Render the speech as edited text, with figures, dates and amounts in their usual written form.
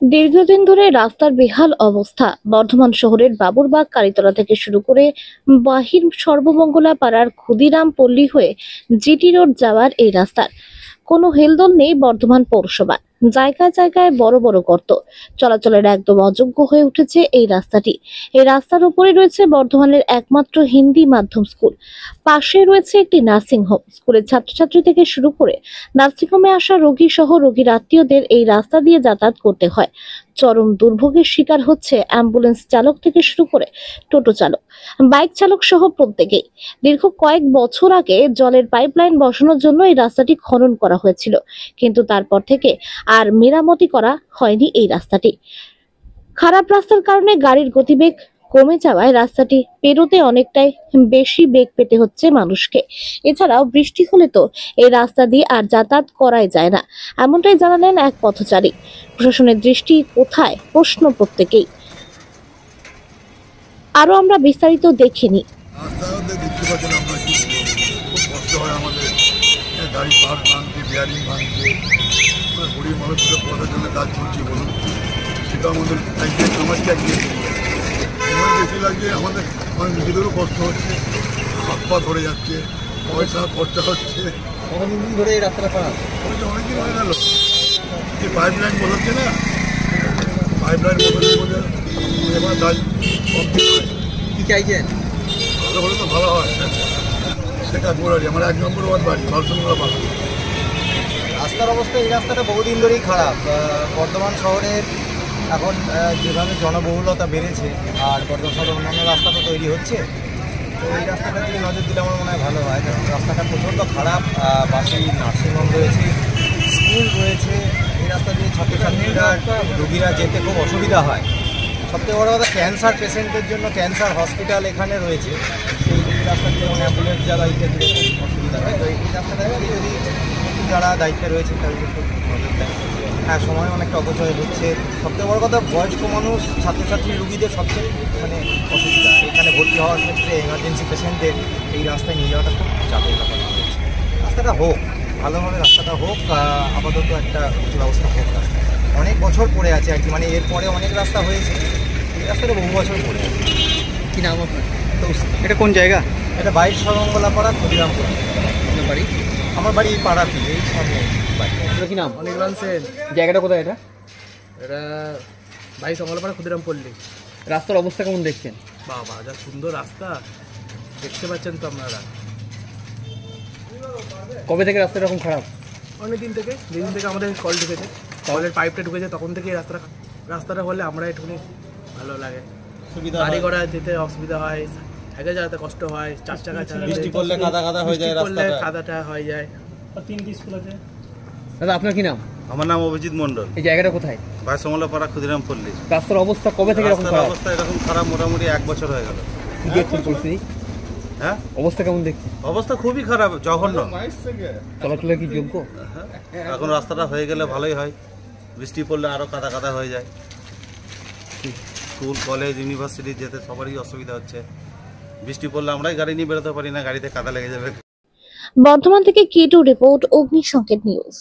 দীর্ঘদিন ধরে রাস্তার বেহাল অবস্থা। বর্ধমান শহরের বাবুরবাগ কালীতলা থেকে শুরু করে বাহির সর্বমঙ্গলা পাড়ার ক্ষুদিরাম পল্লী হয়ে জিটি রোড যাওয়ার এই রাস্তার কোনো হেলদোল নেই বর্ধমান পৌরসভা। জায়গায় জায়গায় বড় বড় গর্ত, চলাচলের একদম অযোগ্য হয়ে উঠেছে এই রাস্তাটি। এই রাস্তার উপরে রয়েছে বর্ধমানের একমাত্র হিন্দি মাধ্যম স্কুল, পাশে রয়েছে একটি নার্সিং হোম। স্কুলের ছাত্রছাত্রী থেকে শুরু করে নার্সিংহোমে আসা রোগী সহ রোগীর আত্মীয়দের এই রাস্তা দিয়ে যাতায়াত করতে হয়। চরম দুর্ভোগের শিকার হচ্ছে অ্যাম্বুলেন্স চালক থেকে শুরু করে টোটো চালক, বাইক চালক সহ প্রত্যেকেই। দীর্ঘ কয়েক বছর আগে জলের পাইপলাইন বসানোর জন্য এই রাস্তাটি খনন করা হয়েছিল, কিন্তু তারপর থেকে আর মেরামতি করা হয়নি এই রাস্তাটি। খারাপ রাস্তার কারণে গাড়ির গতিবেগ কমে যাওয়ায় রাস্তাটি পেরোতে অনেকটাই বেশি বেগ পেতে হচ্ছে মানুষকে। এছাড়াও বৃষ্টি হলে তো এই রাস্তা দিয়ে আর যাতায়াত করাই যায় না, এমনটাই জানালেন এক পথচারী। প্রশাসনের দৃষ্টি কোথায়, প্রশ্ন প্রত্যেকেই। আরো আমরা বিস্তারিত দেখে নিই। সেটা আমাদের একদিন সমস্যা গিয়ে বেশি লাগছে, আমাদের অনেক নিজেদেরও কষ্ট হচ্ছে, হাত পা ধরে যাচ্ছে, পয়সা খরচা হচ্ছে। অনেকদিন ধরে এই রাস্তাটা খারাপ, অনেকদিন হয়ে গেল। যে পাইপ লাইন বসাচ্ছে না, পাইপ লাইন বসাচ্ছে এবার কাজ কমপ্লিট হয়। কী চাইছেন? ভালো হলে তো ভালো হয়। সেটা পুরারি আমার 1 নম্বর ওয়ার্ড বাড়ি ভারসঙ্গলা পাড়া। রাস্তার অবস্থা, এই রাস্তাটা বহুদিন ধরেই খারাপ। বর্ধমান শহরের এখন যেভাবে জনবহুলতা বেড়েছে আর বর্ধমান শহরের অন্যান্য রাস্তা তো তৈরি হচ্ছে, তো এই রাস্তাটার দিকে নজর দিলে আমার মনে হয় ভালো হয়। কারণ রাস্তাটা প্রচণ্ড খারাপ। পাশে নার্সিংহোম রয়েছে, স্কুল রয়েছে, এই রাস্তা দিয়ে ছাত্রছাত্রীরা রোগীরা যেতে খুব অসুবিধা হয়। সবথেকে বড় কথা, ক্যান্সার পেশেন্টের জন্য ক্যান্সার হসপিটাল এখানে রয়েছে, সেই রাস্তা দিয়ে যেমন অ্যাম্বুলেন্স যাতায়াতে খুব অসুবিধা হয়। তো এই রাস্তাটা যদি যারা দায়িত্বে রয়েছে তাদের একটু নজর দেয়। হ্যাঁ, সময় অনেকটা অপচয় হচ্ছে। সবথেকে বড় কথা, বয়স্ক মানুষ, ছাত্রছাত্রী, রুগীদের সবচেয়ে অসুবিধা। এখানে ভর্তি হওয়ার ক্ষেত্রে এমার্জেন্সি পেশেন্টদের এই রাস্তায় নিয়ে যাওয়াটা খুব চাপের ব্যাপার হচ্ছে। রাস্তাটা হোক, ভালোভাবে রাস্তাটা হোক, আপাতত একটা ব্যবস্থা হোক। রাস্তা অনেক বছর পড়ে আছে আর কি, মানে এরপরে অনেক রাস্তা হয়েছে, এই রাস্তাটা বহু বছর পড়ে আছে। কী নাম আপনার? তো এটা কোন জায়গা? এটা বাইশ সর্বমঙ্গলা পাড়া, ক্ষুদিরামপুর। আপনার বাড়ি? আমার বাড়ি এই পাড়াতে, এই সামনে বাড়ি। আপনার কি নাম? অনির্বাণ সেন। জায়গাটা কোথায় এটা? এটা 22 অমলাপাড়া ক্ষুদিরাম পল্লী। রাস্তার অবস্থা কেমন দেখছেন? বাবা, যা সুন্দর রাস্তা, দেখতে পাচ্ছেন তো আপনারা। কবে থেকে রাস্তা এরকম খারাপ? অনেক দিন থেকে, যেদিন থেকে আমাদের কল ঢুকেছে, কলের পাইপটা ঢুকেছে, তখন থেকে রাস্তাটা হলে আমরা একটুখানি ভালো লাগে। সুবিধা গাড়ি ঘোড়া যেতে অসুবিধা হয়, সাইকেল চালাতে কষ্ট হয়, 4 চাকা চালাতে বৃষ্টি পড়লে কাদা হয়ে যায়, রাস্তাটা কাদাটা হয়ে যায়। দাদা আপনার কি নাম? আমার নাম অভিজিৎ মন্ডল। এই জায়গাটা কোথায়? ভাইসমলা ক্ষুদিরাম পল্লী। রাস্তার অবস্থা কবে থেকে এরকম রাস্তার খারাপ? অবস্থা এরকম খারাপ মোটামুটি 1 বছর হয়ে গেল। কি দেখছেন পরিস্থিতি? হ্যাঁ, অবস্থা কেমন দেখছেন? অবস্থা খুবই খারাপ, জঘন্য। চলাচলের কি যোগ্য? এখন রাস্তাটা হয়ে গেলে ভালোই হয়, বৃষ্টি পড়লে আরো কাদা হয়ে যায়। স্কুল, কলেজ, ইউনিভার্সিটি যেতে সবারই অসুবিধা হচ্ছে। বৃষ্টি পড়লে আমরাই গাড়ি নিয়ে বেরোতে পারি না, গাড়িতে কাদা লেগে যাবে। বর্ধমান থেকে কিটু রিপোর্ট, অগ্নি সংকেত নিউজ।